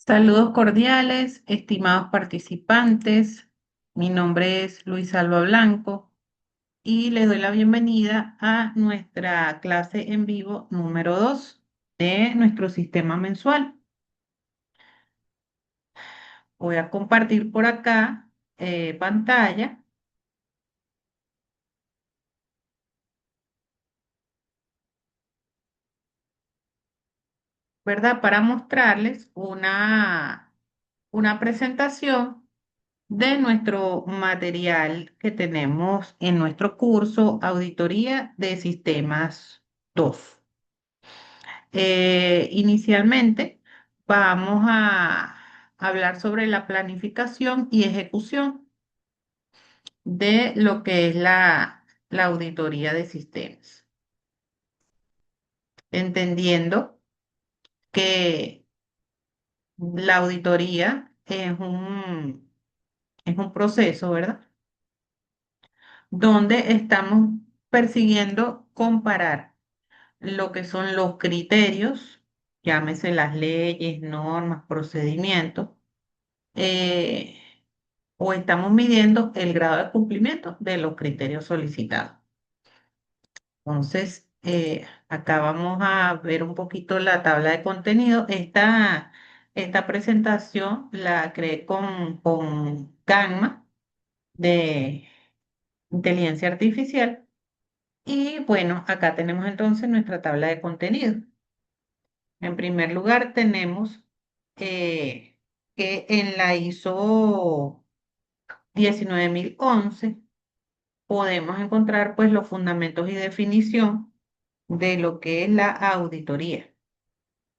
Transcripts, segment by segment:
Saludos cordiales, estimados participantes. Mi nombre es Luis Alba Blanco y les doy la bienvenida a nuestra clase en vivo número 2 de nuestro sistema mensual. Voy a compartir por acá pantalla, ¿verdad? Para mostrarles una presentación de nuestro material que tenemos en nuestro curso Auditoría de Sistemas 2. Inicialmente vamos a hablar sobre la planificación y ejecución de lo que es la auditoría de sistemas, entendiendo que la auditoría es un proceso, ¿verdad? Donde estamos persiguiendo comparar lo que son los criterios, llámese las leyes, normas, procedimientos, eh, o estamos midiendo el grado de cumplimiento de los criterios solicitados. Entonces, acá vamos a ver un poquito la tabla de contenido. Esta presentación la creé con Canva de inteligencia artificial. Y bueno, acá tenemos entonces nuestra tabla de contenido. En primer lugar, tenemos eh, que en la ISO 19011 podemos encontrar pues los fundamentos y definición de lo que es la auditoría,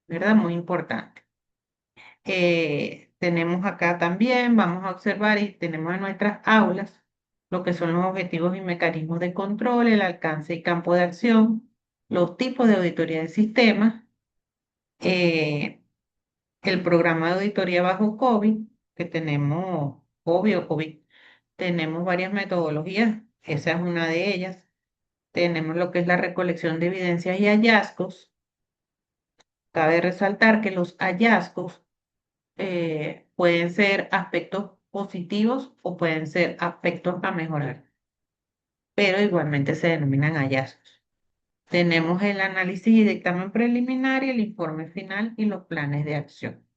¿verdad? Muy importante. Tenemos acá también, vamos a observar y tenemos en nuestras aulas lo que son los objetivos y mecanismos de control, el alcance y campo de acción, los tipos de auditoría de sistemas, eh, el programa de auditoría bajo COVID, que tenemos COVID o COVID, tenemos varias metodologías, esa es una de ellas. Tenemos lo que es la recolección de evidencias y hallazgos. Cabe resaltar que los hallazgos pueden ser aspectos positivos o pueden ser aspectos a mejorar, pero igualmente se denominan hallazgos. Tenemos el análisis y dictamen preliminar y el informe final y los planes de acción.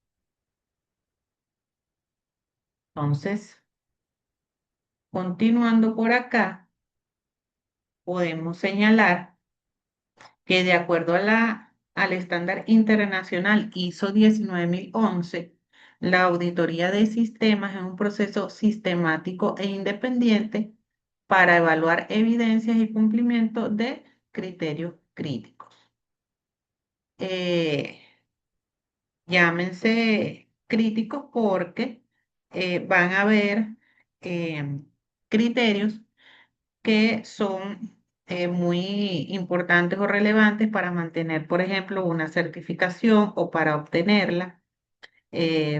Entonces, continuando por acá, podemos señalar que de acuerdo al estándar internacional ISO 19011, la auditoría de sistemas es un proceso sistemático e independiente para evaluar evidencias y cumplimiento de criterios críticos. Eh, Llámense críticos porque van a haber eh, criterios que son muy importantes o relevantes para mantener, por ejemplo, una certificación o para obtenerla,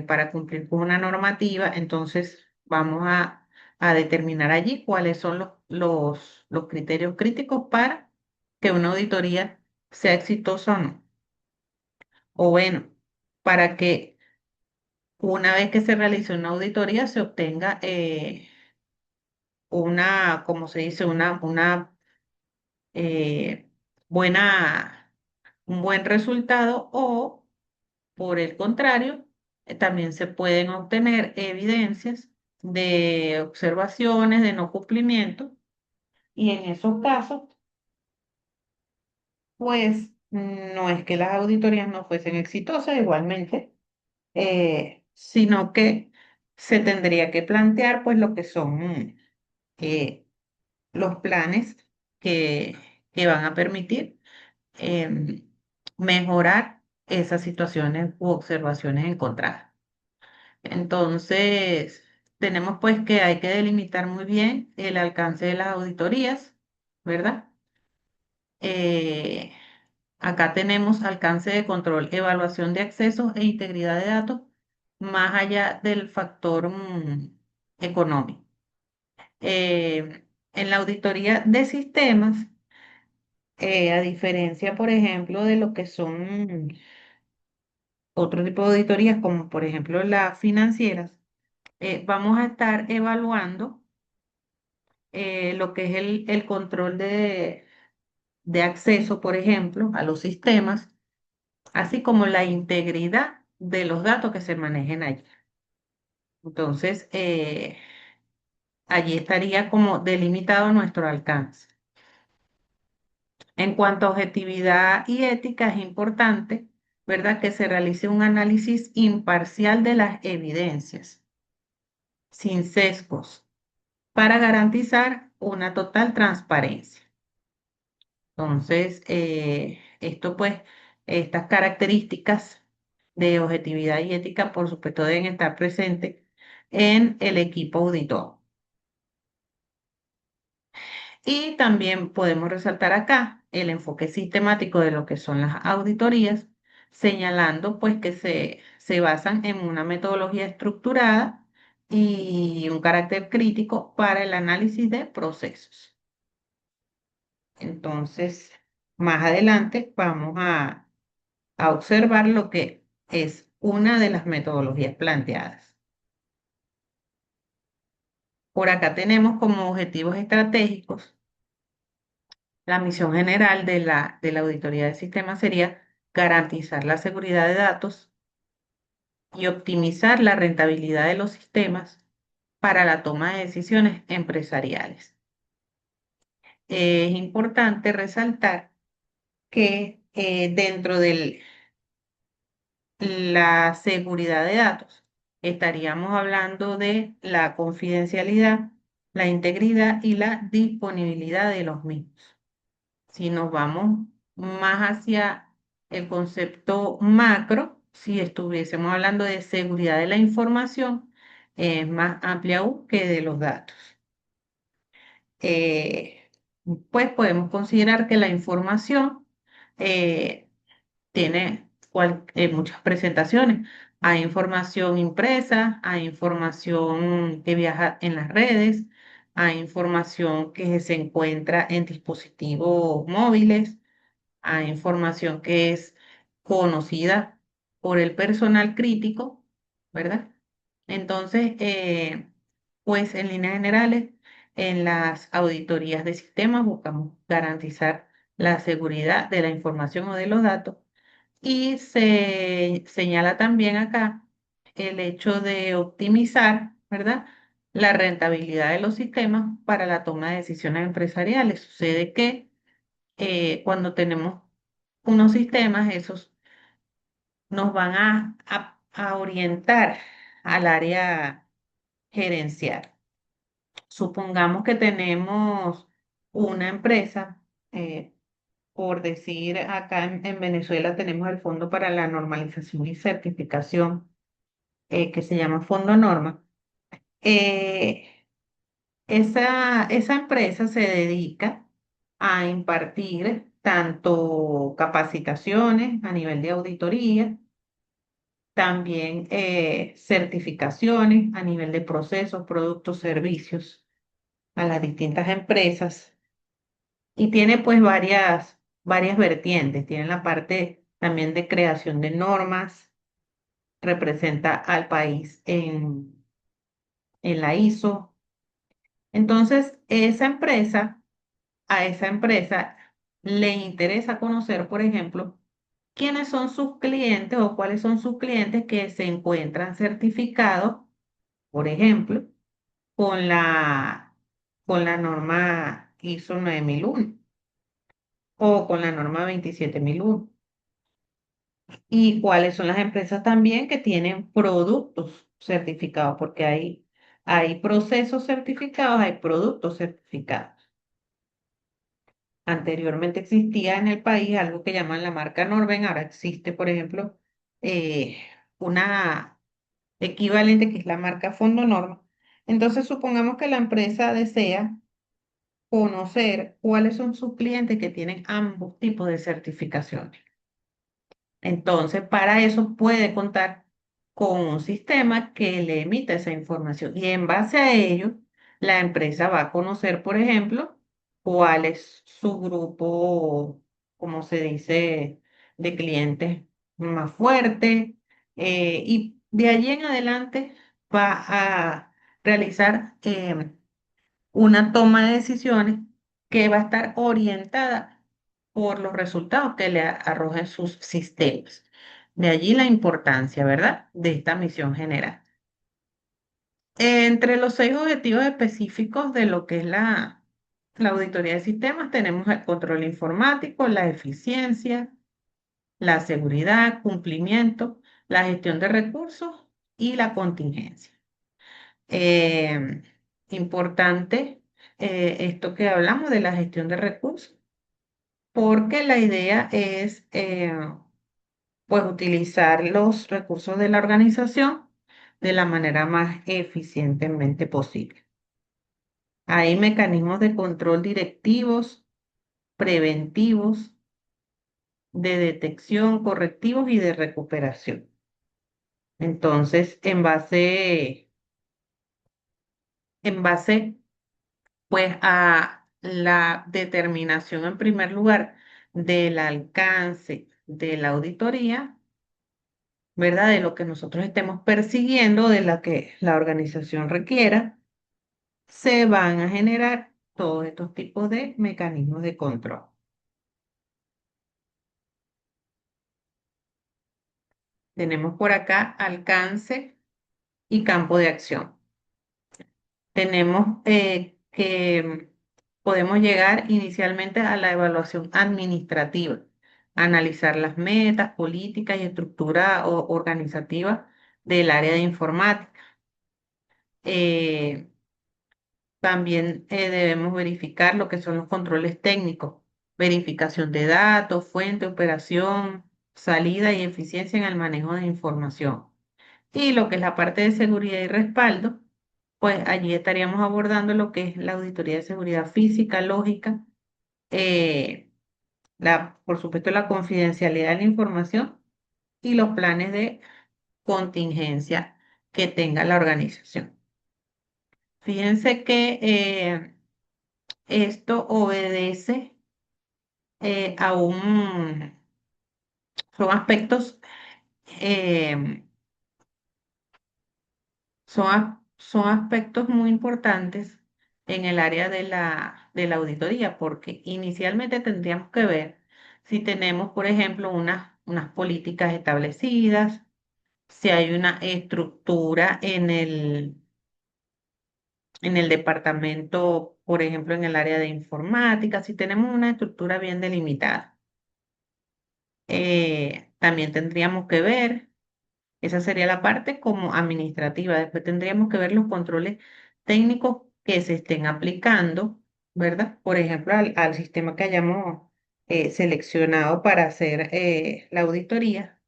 para cumplir con una normativa. Entonces, vamos a determinar allí cuáles son los criterios críticos para que una auditoría sea exitosa o no. O bueno, para que una vez que se realice una auditoría se obtenga como se dice, una eh, buena, un buen resultado o, por el contrario, también se pueden obtener evidencias de observaciones de no cumplimiento y en esos casos, pues no es que las auditorías no fuesen exitosas igualmente, sino que se tendría que plantear pues lo que son eh, los planes que, que van a permitir em, mejorar esas situaciones u observaciones encontradas. Entonces, tenemos pues que hay que delimitar muy bien el alcance de las auditorías, ¿verdad? Eh, Acá tenemos alcance de control, evaluación de accesos e integridad de datos, más allá del factor económico. En la auditoría de sistemas, a diferencia, por ejemplo, de lo que son otro tipo de auditorías, como por ejemplo las financieras, vamos a estar evaluando lo que es el control de acceso, por ejemplo, a los sistemas, así como la integridad de los datos que se manejen allí. Entonces, allí estaría como delimitado nuestro alcance. En cuanto a objetividad y ética, es importante, ¿verdad?, que se realice un análisis imparcial de las evidencias, sin sesgos, para garantizar una total transparencia. Entonces, esto pues, estas características de objetividad y ética, por supuesto, deben estar presentes en el equipo auditor. Y también podemos resaltar acá el enfoque sistemático de lo que son las auditorías, señalando pues que se basan en una metodología estructurada y un carácter crítico para el análisis de procesos. Entonces, más adelante vamos a observar lo que es una de las metodologías planteadas. Por acá tenemos como objetivos estratégicos. La misión general de la auditoría del sistema sería garantizar la seguridad de datos y optimizar la rentabilidad de los sistemas para la toma de decisiones empresariales. Es importante resaltar que dentro de la seguridad de datos estaríamos hablando de la confidencialidad, la integridad y la disponibilidad de los mismos. Si nos vamos más hacia el concepto macro, si estuviésemos hablando de seguridad de la información, es más amplia aún que de los datos. Eh, pues podemos considerar que la información eh, tiene muchas presentaciones. Hay información impresa, hay información que viaja en las redes, hay información que se encuentra en dispositivos móviles, a información que es conocida por el personal crítico, ¿verdad? Entonces, pues en líneas generales, en las auditorías de sistemas buscamos garantizar la seguridad de la información o de los datos y se señala también acá el hecho de optimizar, ¿verdad?, la rentabilidad de los sistemas para la toma de decisiones empresariales. Sucede que cuando tenemos unos sistemas, esos nos van a orientar al área gerencial. Supongamos que tenemos una empresa, por decir, acá en Venezuela tenemos el Fondo para la Normalización y Certificación, que se llama Fondo Norma. Eh, esa empresa se dedica a impartir tanto capacitaciones a nivel de auditoría, también certificaciones a nivel de procesos, productos, servicios a las distintas empresas y tiene pues varias vertientes. Tiene la parte también de creación de normas, representa al país en la ISO. Entonces, a esa empresa le interesa conocer, por ejemplo, quiénes son sus clientes o cuáles son sus clientes que se encuentran certificados, por ejemplo, con la norma ISO 9001 o con la norma 27001. Y cuáles son las empresas también que tienen productos certificados, porque hay procesos certificados, hay productos certificados. Anteriormente existía en el país algo que llaman la marca Norben, ahora existe, por ejemplo, eh, una equivalente que es la marca Fondo Norma. Entonces, supongamos que la empresa desea conocer cuáles son sus clientes que tienen ambos tipos de certificaciones. Entonces, para eso puede contar con un sistema que le emita esa información y en base a ello, la empresa va a conocer, por ejemplo, cuál es su grupo, como se dice, de clientes más fuerte, Y de allí en adelante va a realizar una toma de decisiones que va a estar orientada por los resultados que le arrojen sus sistemas. De allí la importancia, ¿verdad?, de esta misión general. Entre los 6 objetivos específicos de lo que es la auditoría de sistemas, tenemos el control informático, la eficiencia, la seguridad, cumplimiento, la gestión de recursos y la contingencia. Eh, Importante esto que hablamos de la gestión de recursos, porque la idea es pues utilizar los recursos de la organización de la manera más eficientemente posible. Hay mecanismos de control directivos, preventivos, de detección, correctivos y de recuperación. Entonces, en base pues a la determinación en primer lugar del alcance de la auditoría, ¿verdad? De lo que nosotros estemos persiguiendo, de la que la organización requiera, se van a generar todos estos tipos de mecanismos de control. Tenemos por acá alcance y campo de acción. Tenemos que podemos llegar inicialmente a la evaluación administrativa, analizar las metas, políticas y estructura organizativa del área de informática. Eh, También debemos verificar lo que son los controles técnicos, verificación de datos, fuente, operación, salida y eficiencia en el manejo de información. Y lo que es la parte de seguridad y respaldo, pues allí estaríamos abordando lo que es la auditoría de seguridad física, lógica, eh, por supuesto la confidencialidad de la información y los planes de contingencia que tenga la organización. Fíjense que esto obedece a son aspectos eh, son aspectos muy importantes en el área de la auditoría, porque inicialmente tendríamos que ver si tenemos, por ejemplo, unas políticas establecidas, si hay una estructura en el departamento, por ejemplo, en el área de informática, si tenemos una estructura bien delimitada. También tendríamos que ver. Esa sería la parte como administrativa. Después tendríamos que ver los controles técnicos que se estén aplicando, ¿verdad? Por ejemplo, al sistema que hayamos seleccionado para hacer la auditoría.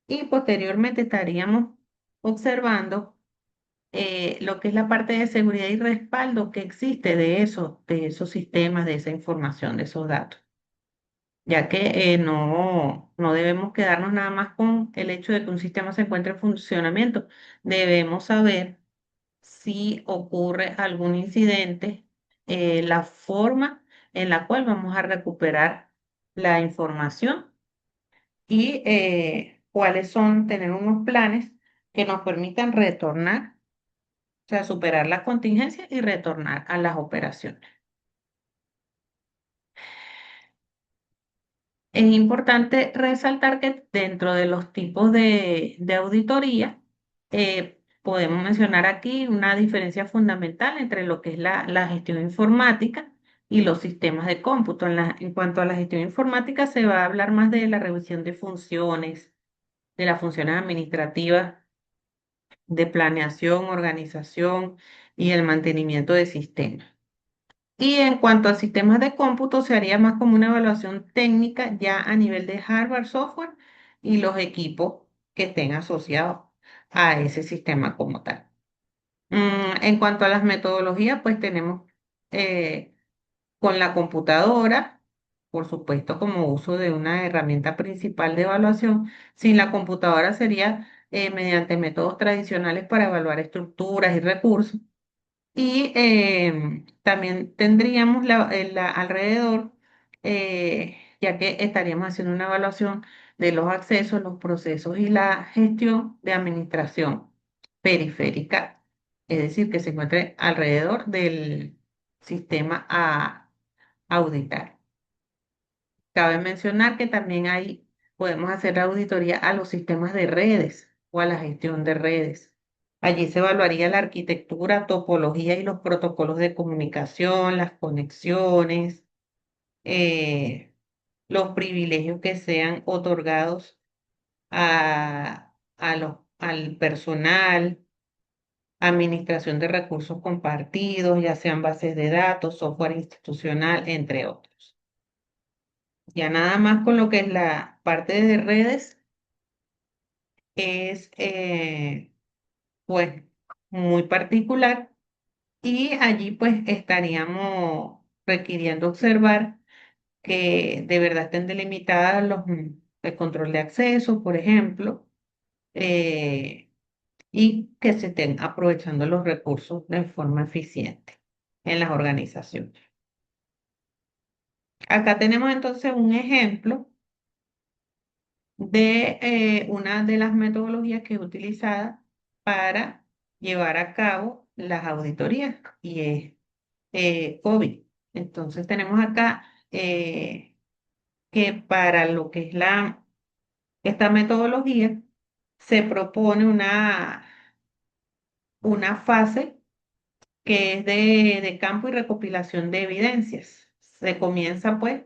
Y posteriormente estaríamos observando lo que es la parte de seguridad y respaldo que existe de esos sistemas, de esa información, de esos datos, ya que no debemos quedarnos nada más con el hecho de que un sistema se encuentre en funcionamiento. Debemos saber si ocurre algún incidente, la forma en la cual vamos a recuperar la información y cuáles son, tener unos planes que nos permitan retornar, o sea, superar las contingencias y retornar a las operaciones. Es importante resaltar que dentro de los tipos de auditoría, podemos mencionar aquí una diferencia fundamental entre lo que es la gestión informática y los sistemas de cómputo. En cuanto a la gestión informática, se va a hablar más de la revisión de funciones, de las funciones administrativas, de planeación, organización y el mantenimiento de sistemas. Y en cuanto a sistemas de cómputo, se haría más como una evaluación técnica ya a nivel de hardware, software y los equipos que estén asociados a ese sistema como tal. En cuanto a las metodologías, pues tenemos eh, con la computadora, por supuesto, como uso de una herramienta principal de evaluación. Sin la computadora sería mediante métodos tradicionales para evaluar estructuras y recursos. Y también tendríamos alrededor, ya que estaríamos haciendo una evaluación de los accesos, los procesos y la gestión de administración periférica, es decir, que se encuentre alrededor del sistema a auditar. Cabe mencionar que también podemos hacer auditoría a los sistemas de redes o a la gestión de redes. Allí se evaluaría la arquitectura, topología y los protocolos de comunicación, las conexiones, eh, los privilegios que sean otorgados al personal, administración de recursos compartidos, ya sean bases de datos, software institucional, entre otros. Ya nada más con lo que es la parte de redes es pues muy particular y allí pues estaríamos requiriendo observar que de verdad estén delimitadas el control de acceso, por ejemplo, eh, y que se estén aprovechando los recursos de forma eficiente en las organizaciones. Acá tenemos entonces un ejemplo de una de las metodologías que es utilizada para llevar a cabo las auditorías y es COVID. Entonces tenemos acá que para lo que es esta metodología se propone una fase que es de campo y recopilación de evidencias. Se comienza pues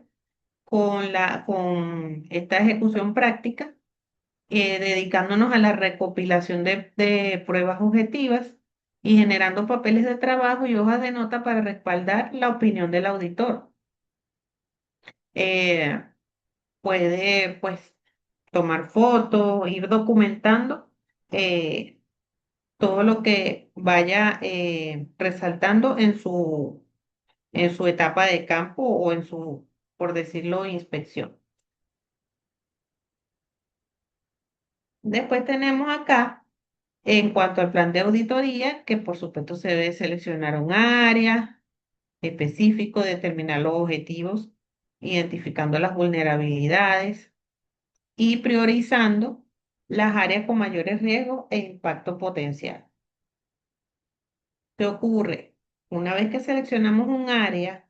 con esta ejecución práctica, dedicándonos a la recopilación de pruebas objetivas y generando papeles de trabajo y hojas de nota para respaldar la opinión del auditor. Eh, Puede pues tomar fotos, ir documentando eh, todo lo que vaya resaltando en su etapa de campo o en su, por decirlo, inspección. Después tenemos acá, en cuanto al plan de auditoría, que por supuesto se debe seleccionar un área específico, determinar los objetivos, identificando las vulnerabilidades y priorizando las áreas con mayores riesgos e impacto potencial. ¿Qué ocurre? Una vez que seleccionamos un área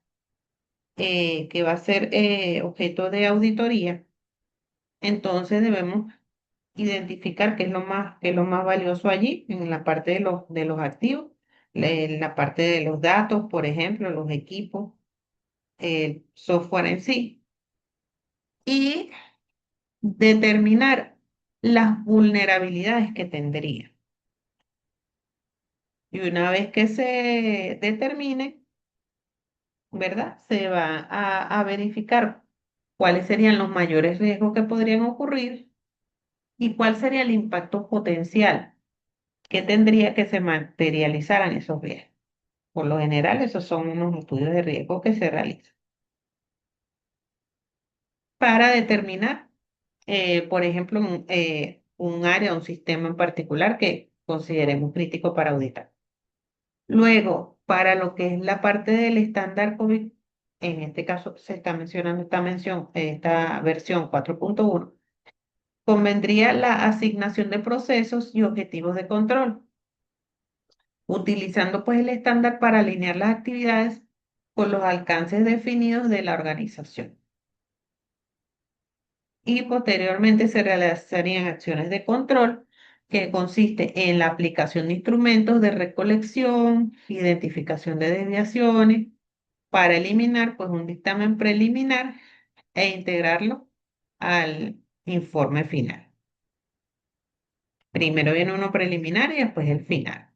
que va a ser objeto de auditoría, entonces debemos identificar qué es lo más valioso allí en la parte de los activos, en la parte de los datos, por ejemplo, los equipos, el software en sí, y determinar las vulnerabilidades que tendría. Y una vez que se determine, ¿verdad? Se va a verificar cuáles serían los mayores riesgos que podrían ocurrir y cuál sería el impacto potencial que tendría que se materializaran esos riesgos. Por lo general, esos son unos estudios de riesgo que se realizan para determinar, por ejemplo, un área, un sistema en particular que consideremos crítico para auditar. Luego, para lo que es la parte del estándar COVID, en este caso se está mencionando esta versión 4.1, convendría la asignación de procesos y objetivos de control, utilizando pues el estándar para alinear las actividades con los alcances definidos de la organización. Y posteriormente se realizarían acciones de control que consiste en la aplicación de instrumentos de recolección, identificación de desviaciones, para eliminar pues un dictamen preliminar e integrarlo al informe final. Primero viene uno preliminar y después el final.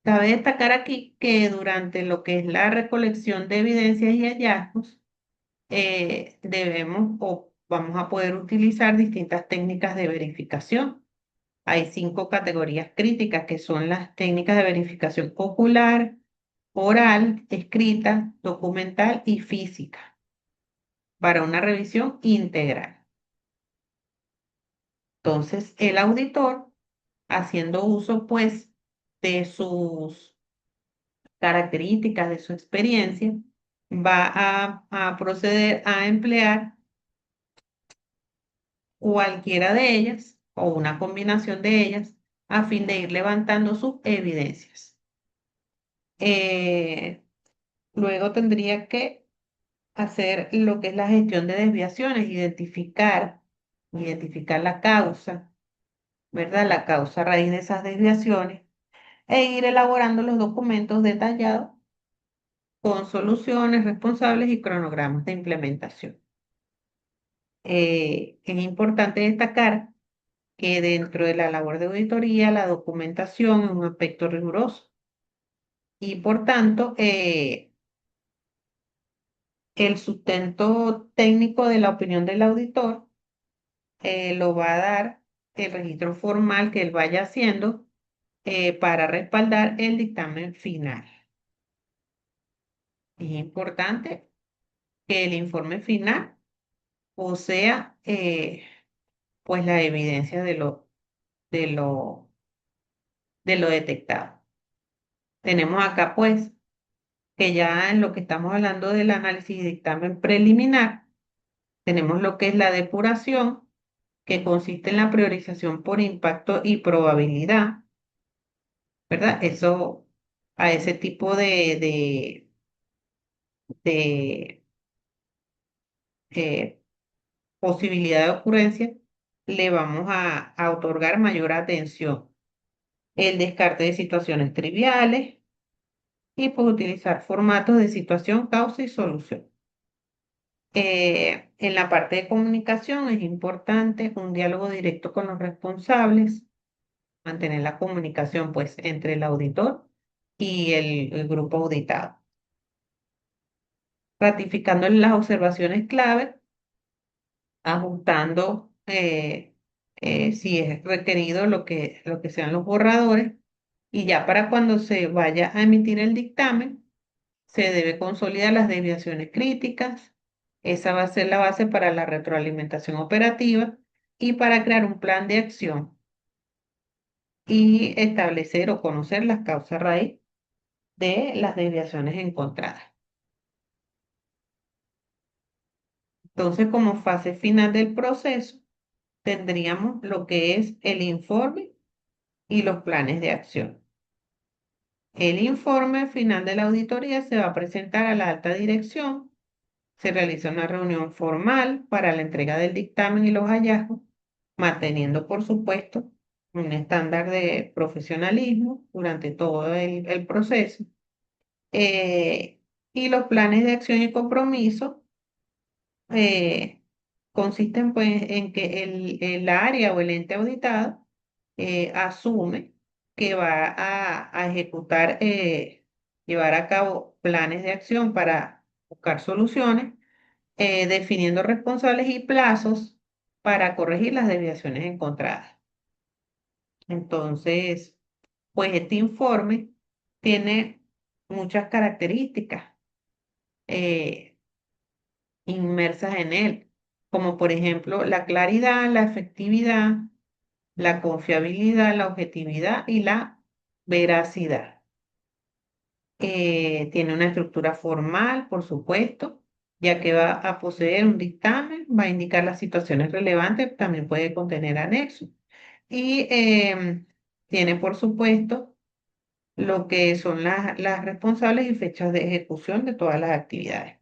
Cabe destacar aquí que durante lo que es la recolección de evidencias y hallazgos, debemos o vamos a poder utilizar distintas técnicas de verificación. Hay 5 categorías críticas que son las técnicas de verificación ocular, oral, escrita, documental y física para una revisión integral. Entonces, el auditor, haciendo uso pues de sus características, de su experiencia, va a proceder a emplear cualquiera de ellas o una combinación de ellas a fin de ir levantando sus evidencias. Eh, Luego tendría que hacer lo que es la gestión de desviaciones, identificar la causa, ¿verdad? La causa raíz de esas desviaciones e ir elaborando los documentos detallados con soluciones responsables y cronogramas de implementación. Es importante destacar que dentro de la labor de auditoría, la documentación es un aspecto riguroso y por tanto, el sustento técnico de la opinión del auditor lo va a dar el registro formal que él vaya haciendo para respaldar el dictamen final. Es importante que el informe final posea pues la evidencia de lo, de lo detectado. Tenemos acá pues que ya en lo que estamos hablando del análisis y dictamen preliminar, tenemos lo que es la depuración, que consiste en la priorización por impacto y probabilidad, ¿verdad? Eso, a ese tipo de eh, posibilidad de ocurrencia, le vamos a otorgar mayor atención. El descarte de situaciones triviales y pues utilizar formatos de situación, causa y solución. En la parte de comunicación es importante un diálogo directo con los responsables, mantener la comunicación pues entre el auditor y el grupo auditado, ratificando las observaciones clave, ajustando si es requerido lo que sean los borradores y ya para cuando se vaya a emitir el dictamen se debe consolidar las desviaciones críticas. Esa va a ser la base para la retroalimentación operativa y para crear un plan de acción y establecer o conocer las causas raíz de las desviaciones encontradas. Entonces, como fase final del proceso, tendríamos lo que es el informe y los planes de acción. El informe final de la auditoría se va a presentar a la alta dirección. Se realiza una reunión formal para la entrega del dictamen y los hallazgos, manteniendo, por supuesto, un estándar de profesionalismo durante todo el proceso. Eh, y los planes de acción y compromiso eh, consisten pues en que el área o el ente auditado asume que va a ejecutar, llevar a cabo planes de acción para buscar soluciones definiendo responsables y plazos para corregir las desviaciones encontradas. Entonces, pues este informe tiene muchas características eh, inmersas en él, como por ejemplo la claridad, la efectividad, la confiabilidad, la objetividad y la veracidad. Tiene una estructura formal, por supuesto, ya que va a poseer un dictamen, va a indicar las situaciones relevantes, también puede contener anexos. Y tiene, por supuesto, lo que son las responsables y fechas de ejecución de todas las actividades.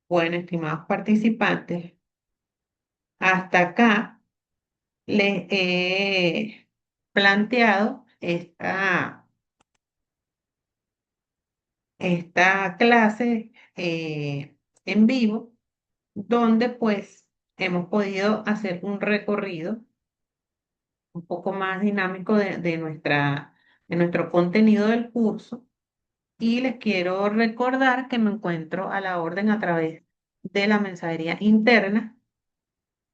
Bueno, estimados participantes, hasta acá les he planteado esta clase en vivo donde pues hemos podido hacer un recorrido un poco más dinámico de nuestro contenido del curso y les quiero recordar que me encuentro a la orden a través de la mensajería interna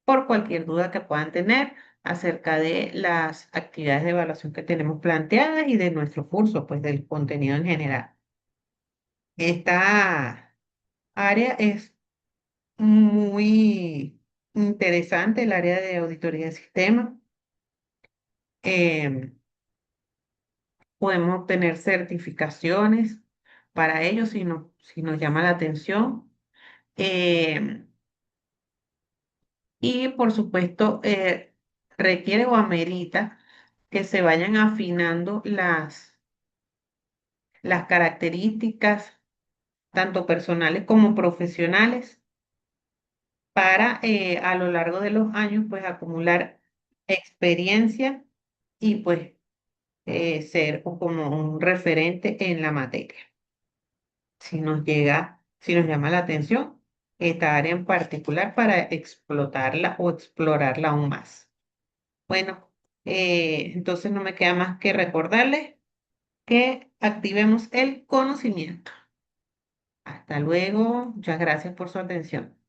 por cualquier duda que puedan tener acerca de las actividades de evaluación que tenemos planteadas y de nuestro curso, pues del contenido en general. Esta área es muy interesante, el área de auditoría de sistemas. Em, Podemos obtener certificaciones para ello si nos llama la atención. Eh, y por supuesto, requiere o amerita que se vayan afinando las características, tanto personales como profesionales, para a lo largo de los años, pues acumular experiencia y pues ser como un referente en la materia. Si nos llama la atención esta área en particular para explotarla o explorarla aún más. Bueno, entonces no me queda más que recordarles que activemos el conocimiento. Hasta luego, muchas gracias por su atención.